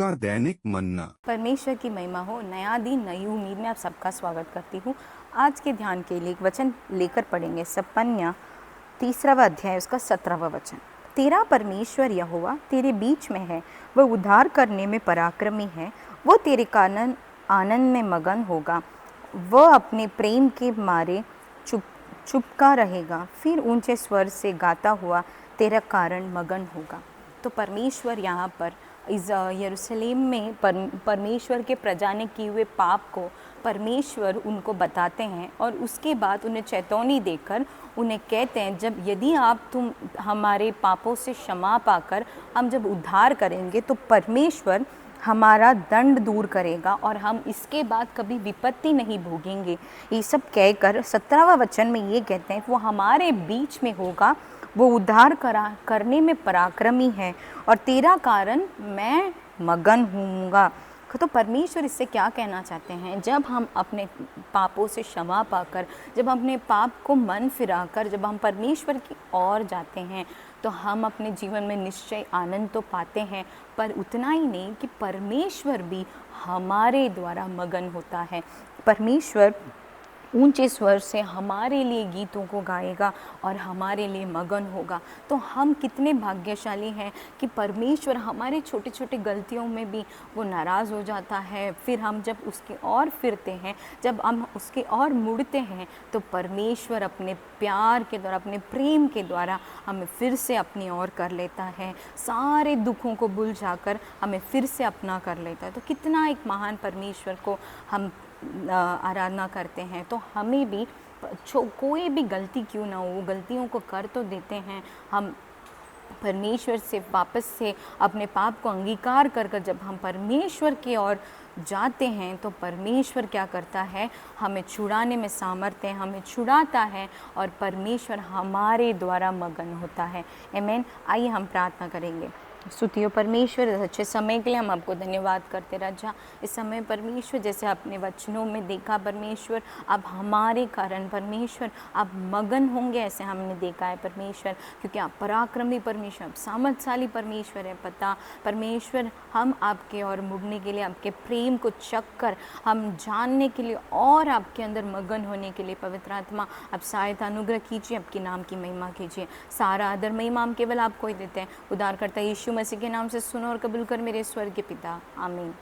का दैनिक मन्ना। परमेश्वर की महिमा हो। नया दिन नई उम्मीद में आप सबका स्वागत करती हूँ। आज के ध्यान के लिए एक वचन लेकर पढ़ेंगे। सपन्या 3वां अध्याय उसका 17वां वचन। तेरा परमेश्वर यहोवा तेरे बीच में है, वह उद्धार करने में पराक्रमी है, वो तेरे कारण आनंद में मगन होगा, वह अपने प्रेम के मारे चुपका रहेगा, फिर ऊंचे स्वर से गाता हुआ तेरा कारण मगन होगा। तो परमेश्वर यहाँ पर इस यरूशलेम में परमेश्वर के प्रजा ने किए हुए पाप को परमेश्वर उनको बताते हैं और उसके बाद उन्हें चेतावनी देकर उन्हें कहते हैं, जब यदि तुम हमारे पापों से क्षमा पाकर हम जब उद्धार करेंगे तो परमेश्वर हमारा दंड दूर करेगा और हम इसके बाद कभी विपत्ति नहीं भोगेंगे। ये सब कहकर 17वां वचन में ये कहते हैं, वो हमारे बीच में होगा, वो उद्धार करने में पराक्रमी है और तेरा कारण मैं मगन होऊंगा। तो परमेश्वर इससे क्या कहना चाहते हैं? जब हम अपने पापों से क्षमा पाकर, जब हम अपने पाप को मन फिराकर जब हम परमेश्वर की ओर जाते हैं तो हम अपने जीवन में निश्चय आनंद तो पाते हैं, पर उतना ही नहीं कि परमेश्वर भी हमारे द्वारा मगन होता है। परमेश्वर ऊंचे स्वर से हमारे लिए गीतों को गाएगा और हमारे लिए मगन होगा। तो हम कितने भाग्यशाली हैं कि परमेश्वर हमारे छोटे छोटे गलतियों में भी वो नाराज़ हो जाता है। फिर हम जब उसके और फिरते हैं, जब हम उसके और मुड़ते हैं तो परमेश्वर अपने प्यार के द्वारा, अपने प्रेम के द्वारा हमें फिर से अपनी ओर कर लेता है, सारे दुखों को भूल जाकर हमें फिर से अपना कर लेता है। तो कितना एक महान परमेश्वर को हम आराधना करते हैं। तो हमें भी कोई भी गलती क्यों ना हो, गलतियों को कर तो देते हैं, हम परमेश्वर से वापस से अपने पाप को अंगीकार कर जब हम परमेश्वर की ओर जाते हैं तो परमेश्वर क्या करता है? हमें छुड़ाने में सामर्थ्य है, हमें छुड़ाता है और परमेश्वर हमारे द्वारा मगन होता है। आमीन। आइए हम प्रार्थना करेंगे। स्तुतियों परमेश्वर, इस अच्छे समय के लिए हम आपको धन्यवाद करते राजा। इस समय परमेश्वर, जैसे अपने वचनों में देखा परमेश्वर, अब हमारे कारण परमेश्वर आप मगन होंगे, ऐसे हमने देखा है परमेश्वर, क्योंकि आप पराक्रमी परमेश्वर, आप सामर्थशाली परमेश्वर है। पता परमेश्वर, हम आपके और मुड़ने के लिए, आपके प्रेम को चख कर हम जानने के लिए और आपके अंदर मगन होने के लिए पवित्र आत्मा आप सहायता अनुग्रह कीजिए, आपके नाम की महिमा कीजिए। सारा आदर महिमा हम केवल आपको ही देते हैं। उद्धारकर्ता यीशु मसीह के नाम से सुनो और कबूल कर मेरे स्वर्गीय पिता। आमीन।